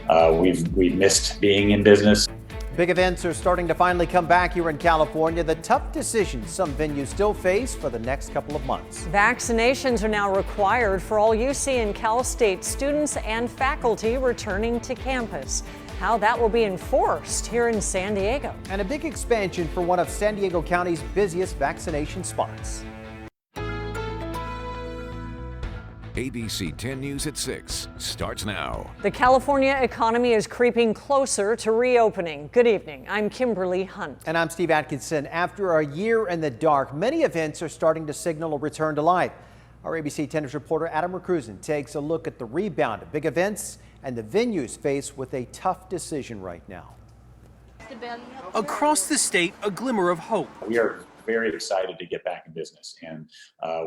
We've missed being in business. Big events are starting to finally come back here in California. The tough decisions some venues still face for the next couple of months. Vaccinations are now required for all UC and Cal State students and faculty returning to campus. How that will be enforced here in San Diego. And a big expansion for one of San Diego County's busiest vaccination spots. ABC 10 News at 6 starts now. The California economy is creeping closer to reopening. Good evening. I'm Kimberly Hunt. And I'm Steve Atkinson. After a year in the dark, many events are starting to signal a return to life. Our ABC 10 News reporter Adam Rakusin takes a look at the rebound of big events and the venues faced with a tough decision right now. Across the state, a glimmer of hope. We are very excited to get back in business, and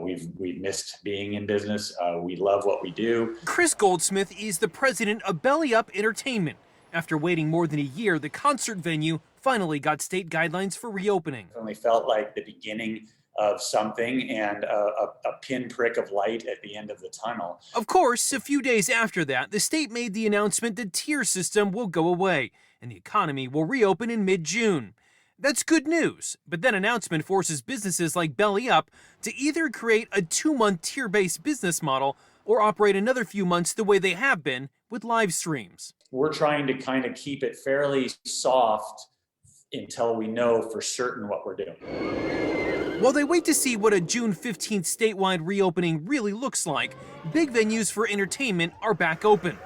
we've missed being in business. We love what we do. Chris Goldsmith is the president of Belly Up Entertainment. After waiting more than a year, the concert venue finally got state guidelines for reopening. It only felt like the beginning of something and a pinprick of light at the end of the tunnel. Of course, a few days after that, the state made the announcement the tier system will go away and the economy will reopen in mid-June. That's good news, but that announcement forces businesses like Belly Up to either create a 2-month tier-based business model or operate another few months the way they have been with live streams. We're trying to kind of keep it fairly soft until we know for certain what we're doing. While they wait to see what a June 15th statewide reopening really looks like, big venues for entertainment are back open.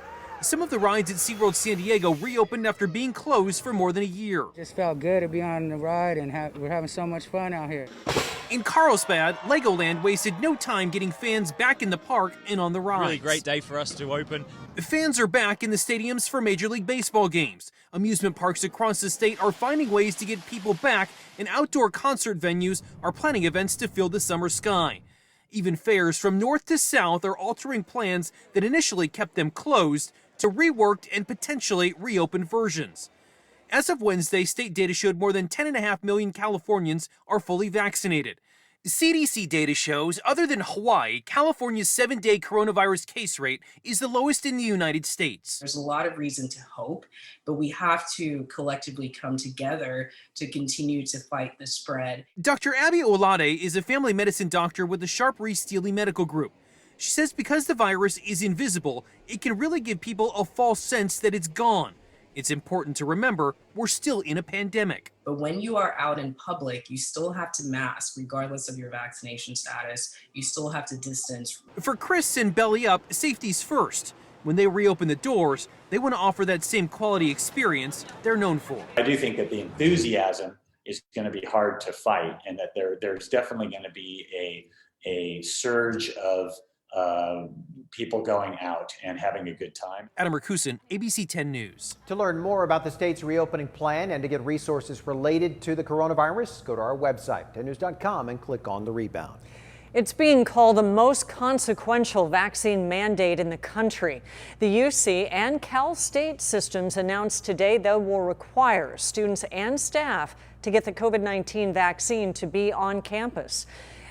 Some of the rides at SeaWorld San Diego reopened after being closed for more than a year. Just felt good to be on the ride, and we're having so much fun out here. In Carlsbad, Legoland wasted no time getting fans back in the park and on the rides. Really great day for us to open. Fans are back in the stadiums for Major League Baseball games. Amusement parks across the state are finding ways to get people back, and outdoor concert venues are planning events to fill the summer sky. Even fairs from north to south are altering plans that initially kept them closed to reworked and potentially reopened versions. As of Wednesday, state data showed more than 10.5 million Californians are fully vaccinated. CDC data shows, other than Hawaii, California's 7-day coronavirus case rate is the lowest in the United States. There's a lot of reason to hope, but we have to collectively come together to continue to fight the spread. Dr. Abby Olade is a family medicine doctor with the Sharp Reese Steely Medical Group. She says because the virus is invisible, it can really give people a false sense that it's gone. It's important to remember we're still in a pandemic. But when you are out in public, you still have to mask regardless of your vaccination status. You still have to distance. For Chris and Belly Up, safety's first. When they reopen the doors, they want to offer that same quality experience they're known for. I do think that the enthusiasm is going to be hard to fight, and that there's definitely going to be a surge of people going out and having a good time. Adam Rakusin, ABC 10 News. To learn more about the state's reopening plan and to get resources related to the coronavirus, go to our website, 10news.com, and click on the rebound. It's being called the most consequential vaccine mandate in the country. The UC and Cal State systems announced today they will require students and staff to get the COVID-19 vaccine to be on campus.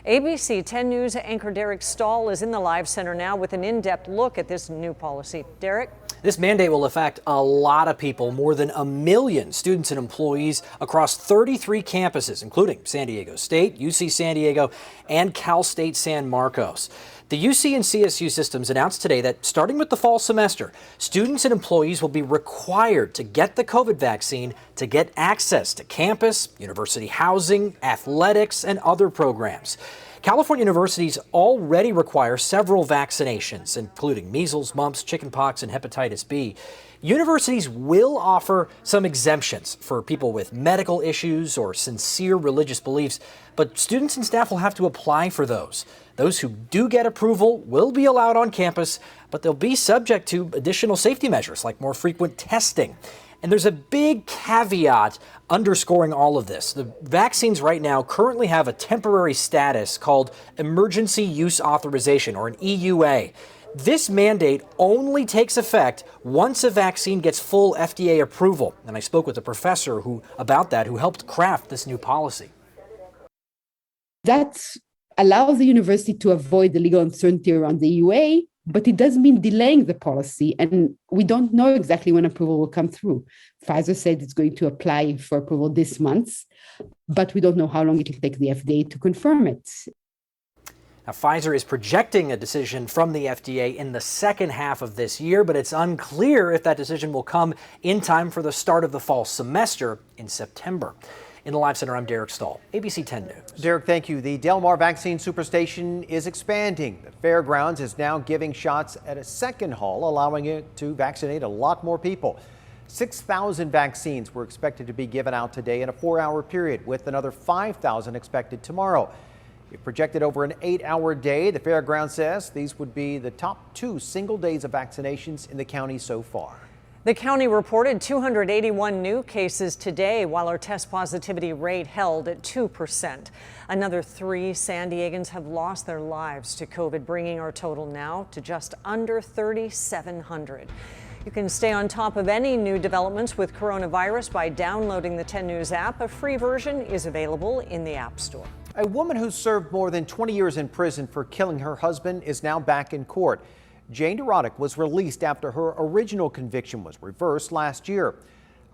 ABC 10 News anchor Derek Stahl is in the live center now with an in-depth look at this new policy. Derek? This mandate will affect a lot of people, more than 1 million students and employees across 33 campuses, including San Diego State, UC San Diego, and Cal State San Marcos. The UC and CSU systems announced today that starting with the fall semester, students and employees will be required to get the COVID vaccine to get access to campus, university housing, athletics, and other programs. California universities already require several vaccinations, including measles, mumps, chickenpox, and hepatitis B. Universities will offer some exemptions for people with medical issues or sincere religious beliefs, but students and staff will have to apply for those. Those who do get approval will be allowed on campus, but they'll be subject to additional safety measures like more frequent testing. And there's a big caveat underscoring all of this. The vaccines right now currently have a temporary status called Emergency Use Authorization, or an EUA. This mandate only takes effect once a vaccine gets full FDA approval. And I spoke with a professor who helped craft this new policy. That allows the university to avoid the legal uncertainty around the EUA, but it does mean delaying the policy, and we don't know exactly when approval will come through. Pfizer said it's going to apply for approval this month, but we don't know how long it will take the FDA to confirm it. Now, Pfizer is projecting a decision from the FDA in the second half of this year, but it's unclear if that decision will come in time for the start of the fall semester in September. In the Live Center, I'm Derek Stahl, ABC 10 News. Derek, thank you. The Del Mar Vaccine Superstation is expanding. The fairgrounds is now giving shots at a second hall, allowing it to vaccinate a lot more people. 6,000 vaccines were expected to be given out today in a 4-hour period, with another 5,000 expected tomorrow. If projected over an 8-hour day, the fairground says these would be the top 2 single days of vaccinations in the county so far. The county reported 281 new cases today, while our test positivity rate held at 2%. Another 3 San Diegans have lost their lives to COVID, bringing our total now to just under 3,700. You can stay on top of any new developments with coronavirus by downloading the 10 News app. A free version is available in the App Store. A woman who served more than 20 years in prison for killing her husband is now back in court. Jane Durotic was released after her original conviction was reversed last year.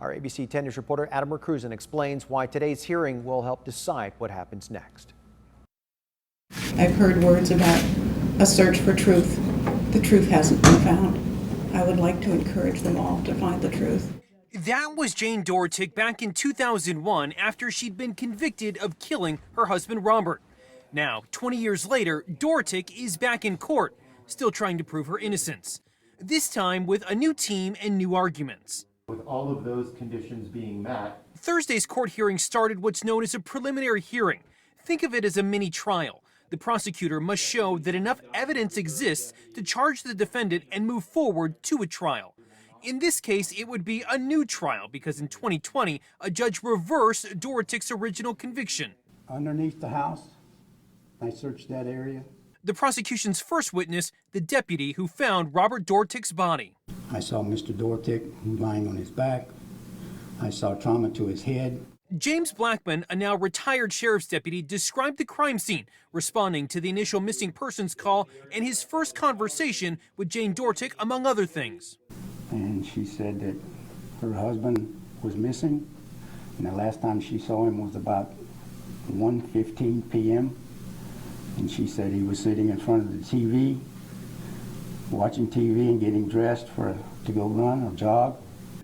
Our ABC 10 News reporter Adam Recruzen explains why today's hearing will help decide what happens next. I've heard words about a search for truth. The truth hasn't been found. I would like to encourage them all to find the truth. That was Jane Dortic back in 2001 after she'd been convicted of killing her husband Robert. Now, 20 years later, Dortic is back in court, still trying to prove her innocence. This time with a new team and new arguments. With all of those conditions being met, Thursday's court hearing started what's known as a preliminary hearing. Think of it as a mini trial. The prosecutor must show that enough evidence exists to charge the defendant and move forward to a trial. In this case, it would be a new trial because in 2020, a judge reversed Dorotic's original conviction. Underneath the house, I searched that area. The prosecution's first witness, the deputy who found Robert Dortic's body. I saw Mr. Dortic lying on his back. I saw trauma to his head. James Blackman, a now retired sheriff's deputy, described the crime scene, responding to the initial missing persons call and his first conversation with Jane Dortic, among other things. And she said that her husband was missing, and the last time she saw him was about 1:15 p.m. And she said he was sitting in front of the TV, watching TV and getting dressed to go run or jog.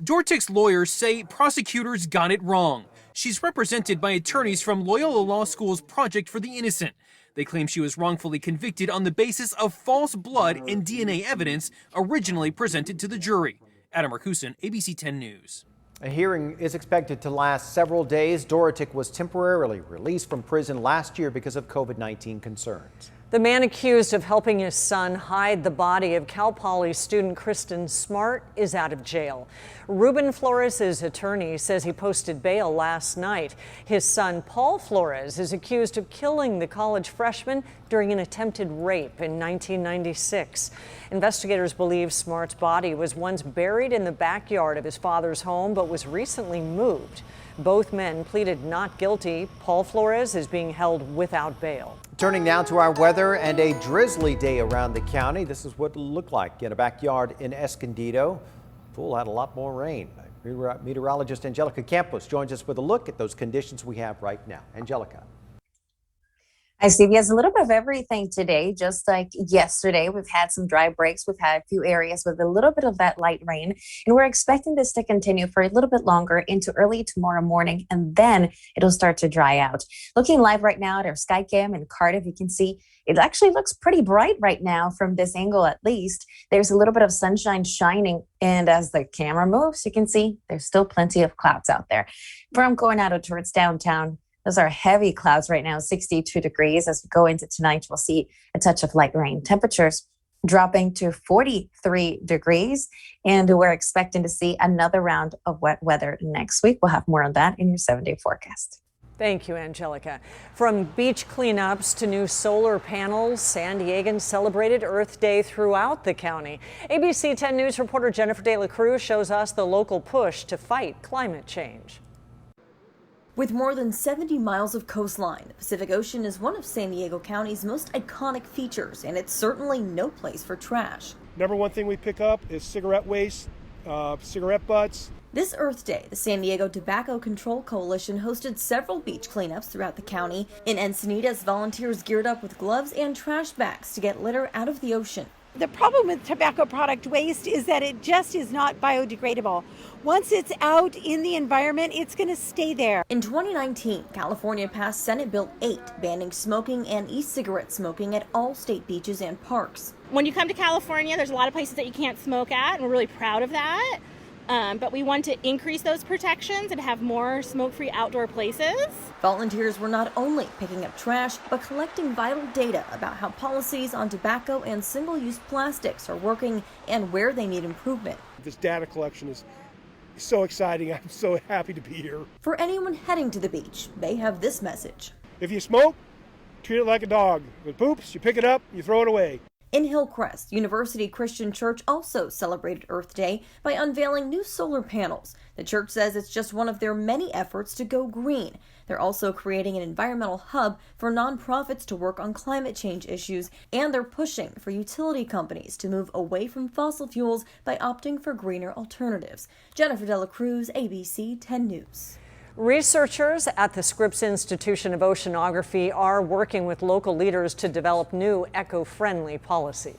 Dortic's lawyers say prosecutors got it wrong. She's represented by attorneys from Loyola Law School's Project for the Innocent. They claim she was wrongfully convicted on the basis of false blood and DNA evidence originally presented to the jury. Adam Recruzen, ABC 10 News. A hearing is expected to last several days. Dorotic was temporarily released from prison last year because of COVID-19 concerns. The man accused of helping his son hide the body of Cal Poly student Kristen Smart is out of jail. Ruben Flores' attorney says he posted bail last night. His son, Paul Flores, is accused of killing the college freshman during an attempted rape in 1996. Investigators believe Smart's body was once buried in the backyard of his father's home, but was recently moved. Both men pleaded not guilty. Paul Flores is being held without bail. Turning now to our weather and a drizzly day around the county. This is what it'll look like in a backyard in Escondido. Pool had a lot more rain. Meteorologist Angelica Campos joins us with a look at those conditions we have right now. Angelica. Hi, Steve. Yes, a little bit of everything today. Just like yesterday, we've had some dry breaks. We've had a few areas with a little bit of that light rain, and we're expecting this to continue for a little bit longer into early tomorrow morning, and then it'll start to dry out. Looking live right now at our Skycam in Cardiff, you can see it actually looks pretty bright right now from this angle at least. There's a little bit of sunshine shining, and as the camera moves, you can see there's still plenty of clouds out there. From Coronado towards downtown, those are heavy clouds right now, 62 degrees. As we go into tonight, we'll see a touch of light rain. Temperatures dropping to 43 degrees, and we're expecting to see another round of wet weather next week. We'll have more on that in your 7-day forecast. Thank you, Angelica. From beach cleanups to new solar panels, San Diegans celebrated Earth Day throughout the county. ABC 10 News reporter Jennifer De La Cruz shows us the local push to fight climate change. With more than 70 miles of coastline, the Pacific Ocean is one of San Diego County's most iconic features, and it's certainly no place for trash. Number one thing we pick up is cigarette waste, cigarette butts. This Earth Day, the San Diego Tobacco Control Coalition hosted several beach cleanups throughout the county. In Encinitas, volunteers geared up with gloves and trash bags to get litter out of the ocean. The problem with tobacco product waste is that it just is not biodegradable. Once it's out in the environment, it's going to stay there. In 2019, California passed Senate Bill 8, banning smoking and e-cigarette smoking at all state beaches and parks. When you come to California, there's a lot of places that you can't smoke at, and we're really proud of that. But we want to increase those protections and have more smoke-free outdoor places. Volunteers were not only picking up trash, but collecting vital data about how policies on tobacco and single-use plastics are working and where they need improvement. This data collection is so exciting. I'm so happy to be here. For anyone heading to the beach, they have this message. If you smoke, treat it like a dog. If it poops, you pick it up, you throw it away. In Hillcrest, University Christian Church also celebrated Earth Day by unveiling new solar panels. The church says it's just one of their many efforts to go green. They're also creating an environmental hub for nonprofits to work on climate change issues, and they're pushing for utility companies to move away from fossil fuels by opting for greener alternatives. Jennifer Dela Cruz, ABC 10 News. Researchers at the Scripps Institution of Oceanography are working with local leaders to develop new eco-friendly policies.